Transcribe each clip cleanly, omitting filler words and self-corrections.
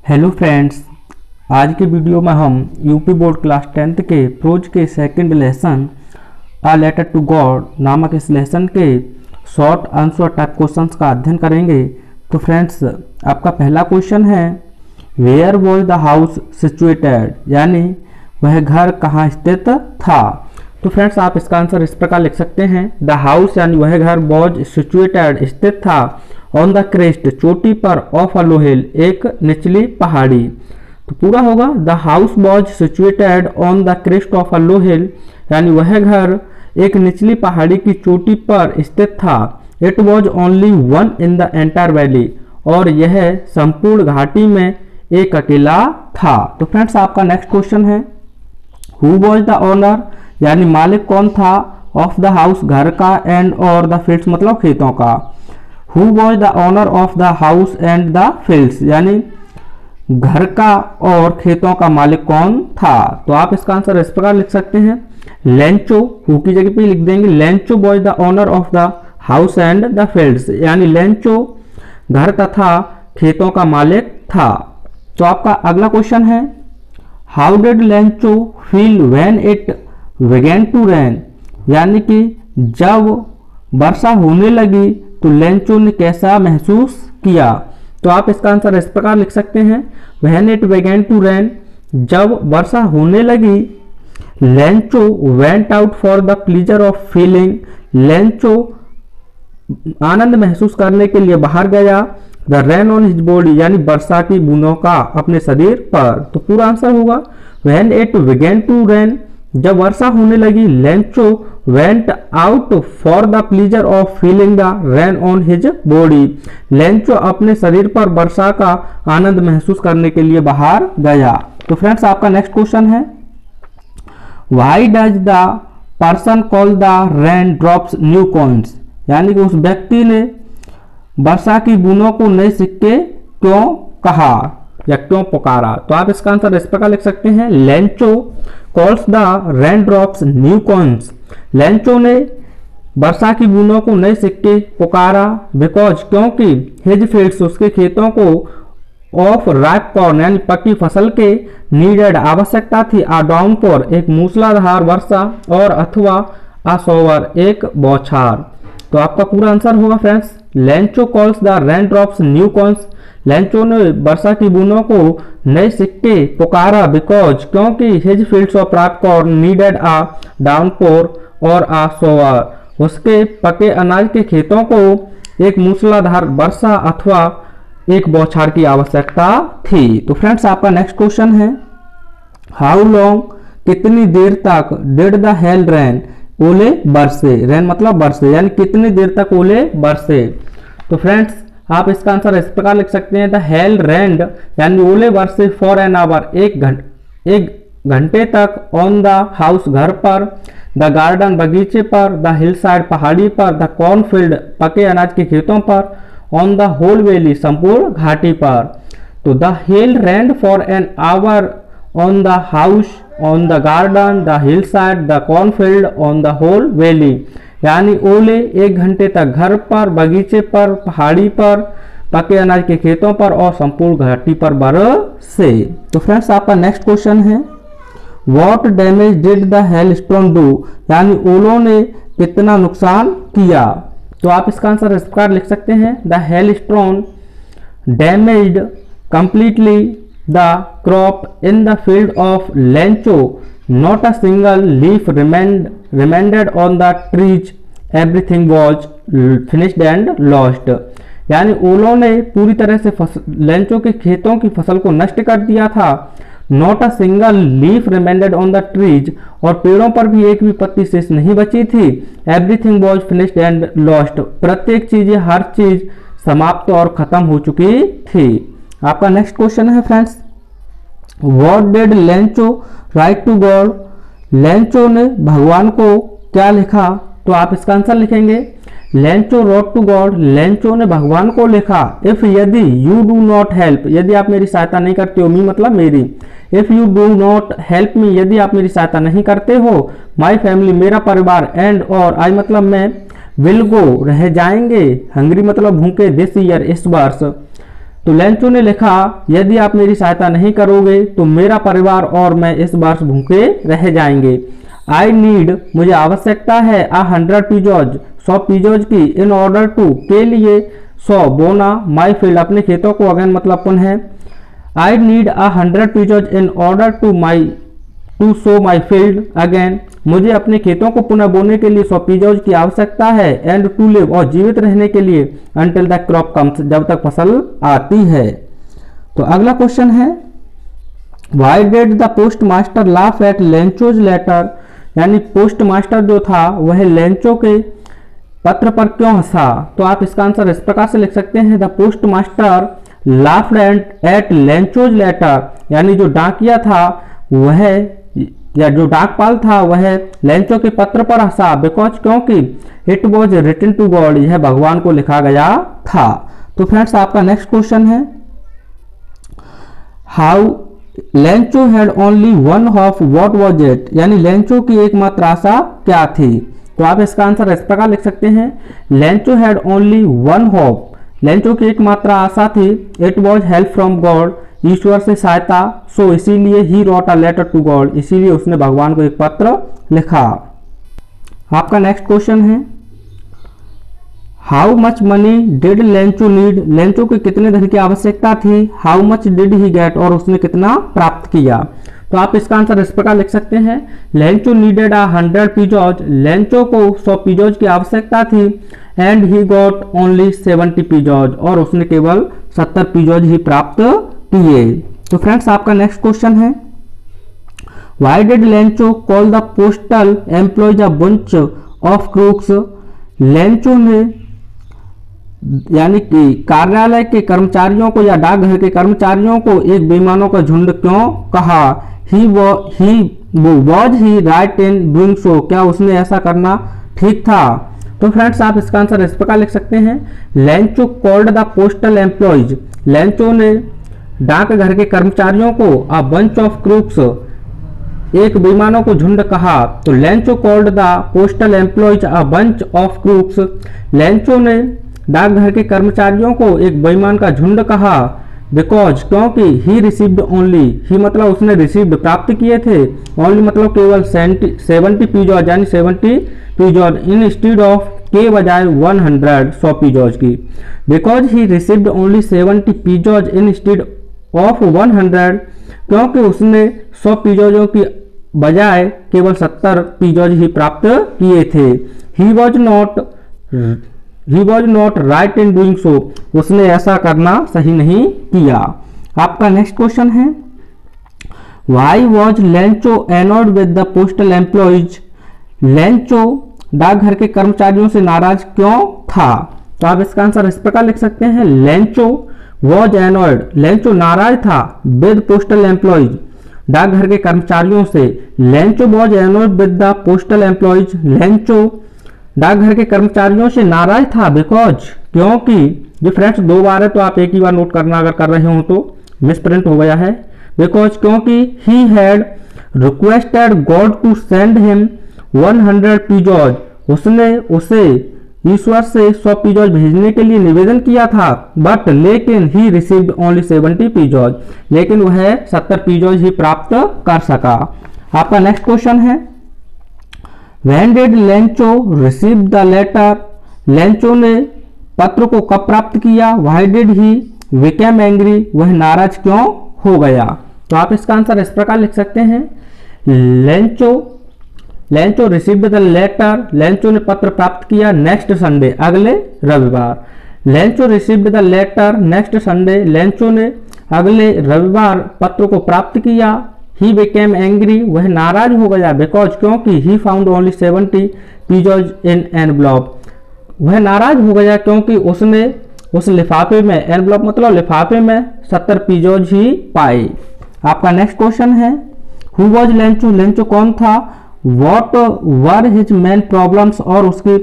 Hello friends, आज के video में हम यूपी बोर्ड क्लास 10th के प्रोज के second lesson a letter to God नामक इस लेसन के शॉर्ट आंसर टाइप क्वेश्चंस का अध्ययन करेंगे। तो फ्रेंड्स, आपका पहला क्वेश्चन है where was the house situated, यानी वह घर कहाँ स्थित था। तो फ्रेंड्स, आप इसका आंसर इस प्रकार लिख सकते हैं द हाउस यानी वह घर वॉज सिचुएटेड स्थित था ऑन द क्रेस्ट चोटी पर ऑफ अ लो हिल एक निचली पहाड़ी। तो पूरा होगा the house was situated on the crest of a low hill, यानी वह घर एक निचली पहाड़ी की चोटी पर स्थित था। It was only one in the entire valley, और यह संपूर्ण घाटी में एक अकेला था। तो फ्रेंड्स, आपका नेक्स्ट क्वेश्चन है हु वॉज द ओनर, यानी मालिक कौन था ऑफ द हाउस घर का एंड और द फील्ड्स मतलब खेतों का। Who was the owner of the house and the fields, यानी घर का और खेतों का मालिक कौन था। तो आप इसका आंसर इस प्रकार लिख सकते हैं लेंचो, हु की जगह पे लिख देंगे Lencho was the owner of the house and the fields, यानी लेंचो घर तथा खेतों का मालिक था। तो आपका अगला क्वेश्चन है how did Lencho feel when it began to rain, यानी कि जब वर्षा होने लगी तो लेंचो ने कैसा महसूस किया। तो आप इसका आंसर इस प्रकार लिख सकते हैं when it began to rain, जब वर्षा होने लगी Lencho went out for the pleasure of feeling, Lencho आनंद महसूस करने के लिए बाहर गया the rain on his body, यानी वर्षा की बूंदों का अपने शरीर पर। तो पूरा आंसर होगा when it began to rain, जब वर्षा होने लगी Lencho went out for the pleasure of feeling the rain on his body, Lencho अपने शरीर पर वर्षा का आनंद महसूस करने के लिए बाहर गया। तो फ्रेंड्स, आपका नेक्स्ट क्वेश्चन है why does the person call the rain drops new coins, यानी कि उस व्यक्ति ने वर्षा की बूंदों को नए सिक्के क्यों कहा या क्यों पुकारा। तो आप इसका आंसर इस प्रकार लिख सकते हैं Lencho calls the rain drops new coins, Lencho ने वर्षा की बूंदों को नए सिक्के पुकारा बिकॉज क्योंकि हिज फील्ड्स उसके खेतों को ऑफ राइप कॉर्न यानी पकी फसल के नीडेड आवश्यकता थी आ डाउनपोर एक मूसलाधार वर्षा और अथवा आ शॉवर एक बौछार। तो आपका पूरा आंसर होगा friends Lencho calls the rain drops new coins, Lencho ने वर्षा की बूंदों को नए सिक्के पुकारा बिकॉज क्योंकि his fields of ripe corn needed a downpour और आ शॉवर, उसके पके अनाज के खेतों को एक मूसलाधार वर्षा अथवा एक बौछार की आवश्यकता थी। तो फ्रेंड्स, आपका नेक्स्ट क्वेश्चन है हाउ लॉन्ग, कितनी देर तक डिड द हेल रेन, ओले बरसे, रेन मतलब बरसे, यानी कितनी देर तक ओले बरसे। तो फ्रेंड्स, आप इसका आंसर इस प्रकार लिख सकते हैं द हेल रेन्ड, यानी ओले बरसे फॉर एन आवर एक घंटे तक ऑन द हाउस घर पर, द गार्डन बगीचे पर, द हिल साइड पहाड़ी पर, द कॉर्नफील्ड पके अनाज के खेतों पर, ऑन द होल वैली संपूर्ण घाटी पर। तो the hail rained for an hour on the house, on the garden, the hillside, the cornfield, on the whole valley, यानी ओले एक घंटे तक घर पर, बगीचे पर, पहाड़ी पर, पके अनाज के खेतों पर और संपूर्ण घाटी पर बरसे। तो फ्रेंड्स, आपका नेक्स्ट क्वेश्चन है what damage did the hell stone do, यानी ओलों ने कितना नुकसान किया। तो आप इसका आंसर इस प्रकार लिख सकते हैं the hailstone damaged completely the crop in the field of Lencho, not a single leaf remained on the trees, everything was finished and lost, यानी ओलों ने पूरी तरह से लेंचो के खेतों की फसल को नष्ट कर दिया था। Not a single leaf remained on the trees, और पेड़ों पर भी एक भी पत्ती शेष नहीं बची थी। Everything was finished and lost, प्रत्येक चीज हर चीज समाप्त और खत्म हो चुकी थी। आपका नेक्स्ट क्वेश्चन है friends what did Lencho write to God, Lencho ने भगवान को क्या लिखा। तो आप इसका आंसर लिखेंगे Lencho wrote to God, Lencho ने भगवान को लिखा इफ यदि यू डू नॉट हेल्प, यदि आप मेरी सहायता नहीं करते हो, मी मतलब मेरी, if you do not help me, यदि आप मेरी सहायता नहीं करते हो, माई फैमिली मेरा परिवार, एंड और आई मतलब मैं, विल गो रह जाएंगे, हंग्री मतलब भूखे दिस ईयर इस वर्ष। तो लेंचो ने लिखा, यदि आप मेरी सहायता नहीं करोगे तो मेरा परिवार और मैं इस वर्ष भूखे रह जाएंगे। आई नीड, मुझे आवश्यकता है, 100 पिजोज, 100 पिजोज की, इन ऑर्डर टू, के लिए, 100 बोना, माई फील्ड, अपने खेतों को, अगेन मतलब पुनः, I need 100 pesos in order to sow my field again, मुझे अपने खेतों को पुनः बोने के लिए 100 पिजोज की आवश्यकता है, एंड टू लिव, और जीवित रहने के लिए, अंटिल द क्रॉप कम्स, जब तक फसल आती है। तो अगला क्वेश्चन है, why did the postmaster laugh at Lencho's letter, यानी पोस्ट मास्टर जो था वह लेंचो के पत्र पर क्यों हंसा। तो आप इसका आंसर इस प्रकार से लिख सकते हैं, the postmaster laughed at Lencho's letter, यानी जो डाकिया था वह, या जो डाकपाल था वह लेंचो के पत्र पर हंसा, बिकॉज, क्योंकि, it was written to God, यह भगवान को लिखा गया था। तो फ्रेंड्स आपका नेक्स्ट क्वेश्चन है, how Lencho had only one hope, what was it, यानी लेंचो की एकमात्र आशा क्या थी। तो आप इसका आंसर इस प्रकार लिख सकते हैं, Lencho had only one hope, Lencho की एकमात्र आशा थी, it was help from God, ईश्वर से सहायता, सो इसीलिए he wrote a letter to God, इसीलिए उसने भगवान को एक पत्र लिखा। आपका नेक्स्ट क्वेश्चन है, how much money did Lencho need, Lencho को कितने धन की आवश्यकता थी, how much did he get, और उसने कितना प्राप्त किया। तो आप इसका आंसर इस प्रकार लिख सकते हैं, लेंचो नीडेड 100 पिजोज, लेंचो को 100 पिजोज की आवश्यकता थी, एंड ही गॉट ओनली 70 पिजोज, और उसने केवल 70 पिजोज ही प्राप्त किए। तो फ्रेंड्स आपका नेक्स्ट क्वेश्चन है, why did Lencho call the postal employees a bunch of crooks, Lencho ने, यानी कि कार्यालय के कर्मचारियों को या डाकघर के कर्मचारियों को एक बेईमानों का झुंड क्यों कहा। He was he right in doing so, क्या उसने ऐसा करना ठीक था। तो फ्रेंड्स आप इसका आंसर इस प्रकार लिख सकते हैं, Lencho called the postal employees, Lencho ने डाकघर के कर्मचारियों को अ बंच ऑफ क्रूक्स, एक बेईमानों को झुंड कहा। तो Lencho called the postal employees a bunch of crooks, Lencho ने डाकघर के कर्मचारियों को एक बेईमान का झुंड कहा, बिकॉज, क्योंकि, ही रिसीव्ड ओनली, ही मतलब उसने रिसीव्ड प्राप्त किए थे, ओनली मतलब केवल 70 पिजोज, यानी 70 पिजोज, इन स्टीड ऑफ, के बजाय 100 पिजोज की, because he received only 70 pesos instead of 100, क्योंकि उसने 100 पिजोजों की बजाय केवल 70 पिजोज ही प्राप्त किए थे। He was not right in doing so, उसने ऐसा करना सही नहीं किया। आपका नेक्स्ट क्वेश्चन है, why was Lencho anode with the postal employees, Lencho डाकघर के कर्मचारियों से नाराज क्यों था। तो आप इसका आंसर इस प्रकार लिख सकते हैं, लेंचो वॉज एनोड, लेंचो नाराज था, विद पोस्टल एम्प्लॉयज, डाकघर के कर्मचारियों से, Lencho was anode with the postal employees, Lencho डाकघर के कर्मचारियों से नाराज था, बिकॉज, क्योंकि, जो फ्रेंड्स 2 बार है तो आप एक ही बार नोट करना, अगर कर रहे हो तो मिस प्रिंट हो गया है, बिकॉज, क्योंकि, he had requested God to send him 100 pesos, उसने उसे ईश्वर से 100 पिजोज भेजने के लिए निवेदन किया था, बट, लेकिन, ही रिसीव्ड ओनली 70 पिजोज, लेकिन वह 70 पिजोज ही प्राप्त कर सका। आपका नेक्स्ट क्वेश्चन है, When did Lencho receive the letter, Lencho ने पत्र को कब प्राप्त किया। Why did he became angry, वह नाराज क्यों हो गया। तो आप इसका आंसर इस प्रकार लिख सकते हैं, Lencho received the letter, Lencho ने पत्र प्राप्त किया नेक्स्ट संडे, अगले रविवार। Lencho received the letter next Sunday, Lencho ने अगले रविवार पत्र को प्राप्त किया। He became angry, वह नाराज हो गया, बिकॉज, क्योंकि, he found only 70 pigeons in envelope, वह नाराज हो गया क्योंकि उसने उस लिफाफे में, एनवलप मतलब लिफाफे में 70 पिजोज ही पाए। आपका नेक्स्ट क्वेश्चन है, हु वॉज लेंचो, लेंचो कौन था, what were his main problems, और उसकी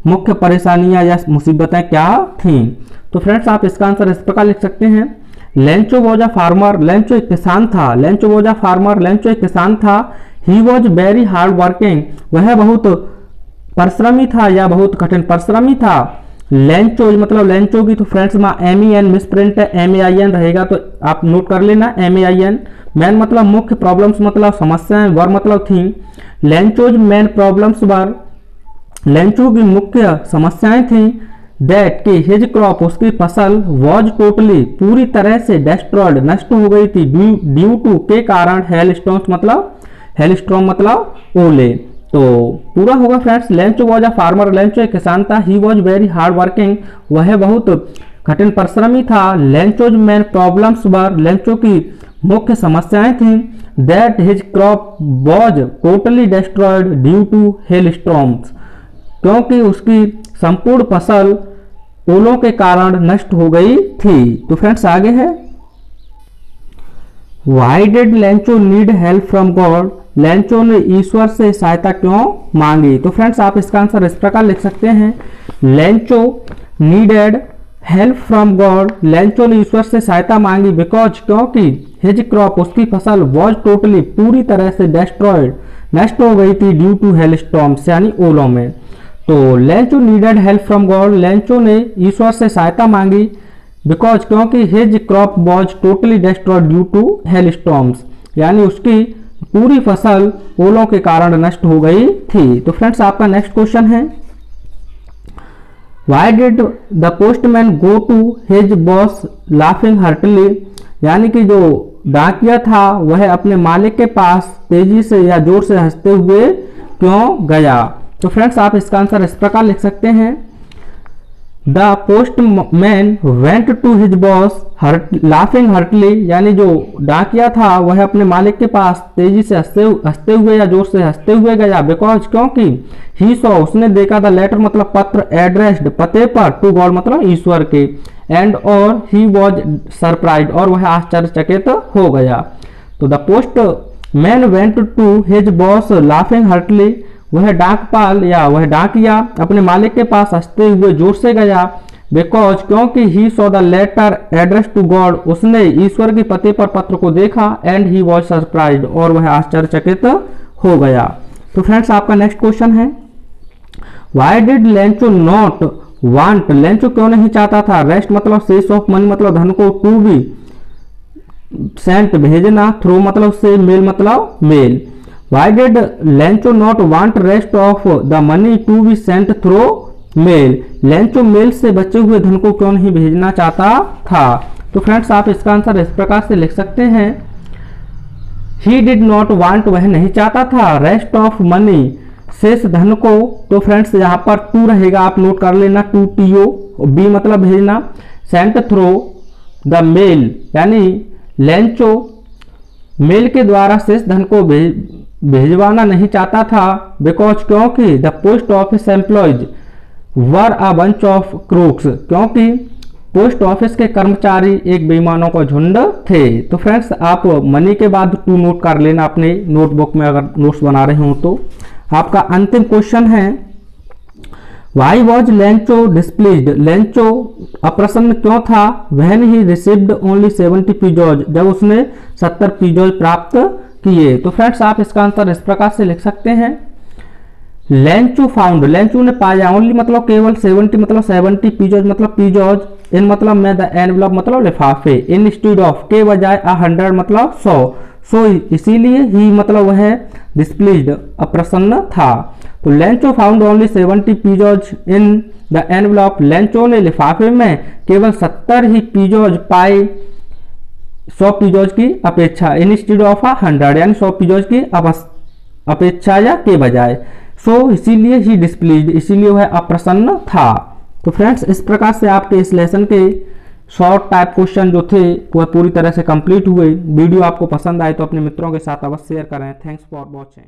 मुख्य परेशानियां या मुसीबतें क्या थीं। तो फ्रेंड्स आप इसका आंसर इस प्रकार लिख सकते हैं, Lencho was a farmer, Lencho एक किसान था, Lencho was a farmer, Lencho एक किसान था। He was very hard working, वह बहुत परिश्रमी था या बहुत कठिन परिश्रमी था। लेंचोज मतलब लेंचो की तो फ्रेंड्स में MEN मिस प्रिंट है, MAIN रहेगा तो आप नोट कर लेना MAIN। मैन मतलब मुख्य, प्रॉब्लम्स मतलब समस्याएं, वर मतलब थी। Lencho's main problems were, Lencho की मुख्य समस्याएं थी दैट कि हिज क्रॉप उसकी फसल वॉज टोटली पूरी तरह से डेस्ट्रॉयड नष्ट हो गई थी ड्यू टू के कारण हेल स्टॉर्म्स मतलब हेलस्टॉर्म मतलब ओले। तो पूरा होगा friends. Lencho was a farmer, Lencho एक किसान था। He was very hard working, वह बहुत कठिन परिश्रमी था। Lencho's main problems were, Lencho की मुख्य समस्याएं थी that his crop was totally destroyed due to hail storms, क्योंकि उसकी संपूर्ण फसल ओलों के कारण नष्ट हो गई थी। तो फ्रेंड्स आगे है, why did Lencho need help from God, Lencho ने ईश्वर से सहायता क्यों मांगी। तो फ्रेंड्स आप इसका आंसर इस प्रकार लिख सकते हैं, Lencho needed help from God, Lencho ने ईश्वर से सहायता मांगी बिकॉज क्योंकि हिज क्रॉप उसकी फसल वॉज टोटली पूरी तरह से डिस्ट्रॉयड नष्ट हो गई थी ड्यू टू हेल स्टॉर्म्स यानी ओलों में। तो Lencho needed help from God, Lencho ने ईश्वर से सहायता मांगी बिकॉज क्योंकि his crop was totally destroyed due to hail storms, यानी उसकी पूरी फसल ओलों के कारण नष्ट हो गई थी। तो फ्रेंड्स आपका नेक्स्ट क्वेश्चन है, why did the postman go to his boss laughing heartily, यानी कि जो डाकिया था वह अपने मालिक के पास तेजी से या जोर से हंसते हुए क्यों गया। तो फ्रेंड्स आप इसका आंसर इस प्रकार लिख सकते हैं, the postman went to his boss laughing heartily, यानी जो डाकिया था वह अपने मालिक के पास तेजी से हंसते हुए या जोर से हंसते हुए गया बिकॉज क्योंकि ही सॉ उसने देखा, द लेटर मतलब पत्र, एड्रेस्ड पते पर, टू गॉड मतलब ईश्वर के, एंड और ही वॉज सरप्राइज और वह आश्चर्यचकित हो गया। तो the postman went to his boss laughing heartily, वह डाकपाल या वह डाकिया अपने मालिक के पास हंसते हुए जोर से गया बिकॉज क्योंकि he saw the letter address to God, उसने ईश्वर के पते पर पत्र को देखा, एंड ही वॉज सरप्राइज्ड और वह आश्चर्यचकित हो गया। तो फ्रेंड्स आपका नेक्स्ट क्वेश्चन है, why did Lencho not want, Lencho क्यों नहीं चाहता था, रेस्ट मतलब शेष ऑफ मनी मतलब धन को, टू बी सेंट भेजना, थ्रो मतलब से, मेल मतलब mail. Why did Lencho not want rest of the money to be sent through mail, Lencho mail से बचे हुए धन को क्यों नहीं भेजना चाहता था। तो फ्रेंड्स आप इसका आंसर इस प्रकार से लिख सकते हैं, ही डिड नॉट वांट वह नहीं चाहता था, रेस्ट ऑफ मनी शेष धन को। तो फ्रेंड्स यहाँ पर टू रहेगा, आप नोट कर लेना, टू TO, बी मतलब भेजना, सेंट थ्रो द मेल, यानी लेंचो मेल के द्वारा शेष धन को भेजवाना नहीं चाहता था बिकॉज क्योंकि the post office employees were a bunch of crooks, क्योंकि पोस्ट ऑफिस के कर्मचारी एक बेईमानों का झुंड थे। तो फ्रेंड्स आप मनी के बाद टू नोट कर लेना अपने नोटबुक में अगर नोट्स बना रहे हो तो। आपका अंतिम क्वेश्चन है, why was Lencho displeased, Lencho अप्रसन्न क्यों था, वहन ही रिसीव्ड ओनली 70 पीजोज, जब उसने 70 पीजोज प्राप्त किए। तो फ्रेंड्स आप इसका आंसर इस प्रकार से लिख सकते हैं, लेंचो फाउंड, लेंचो ने पाया, ओनली मतलब केवल, 70 मतलब 70 पीजोज मतलब पीजोज, इन मतलब में, द एनवलप मतलब लिफाफे, इन स्टीड ऑफ के बजाय 100 मतलब 100, सो इसीलिए ही मतलब वह डिस्प्लीज्ड अप्रसन्न था। तो Lencho found only 70 pesos in the envelope, Lencho ने लिफाफे में केवल 70 ही पीजोज पाए 100 पीजोज की अपेक्षा, इंस्टीड ऑफ 100 यानी 100 पीजोज की अपेक्षा या के बजाय, सो इसीलिए ही डिस्प्लीज्ड, इसीलिए वह अप्रसन्न था। तो फ्रेंड्स इस प्रकार से आपके इस लेसन के शॉर्ट टाइप क्वेश्चन जो थे वह पूरी तरह से कंप्लीट हुए। वीडियो आपको पसंद आए तो अपने मित्रों के साथ अवश्य शेयर करें। Thanks for watching.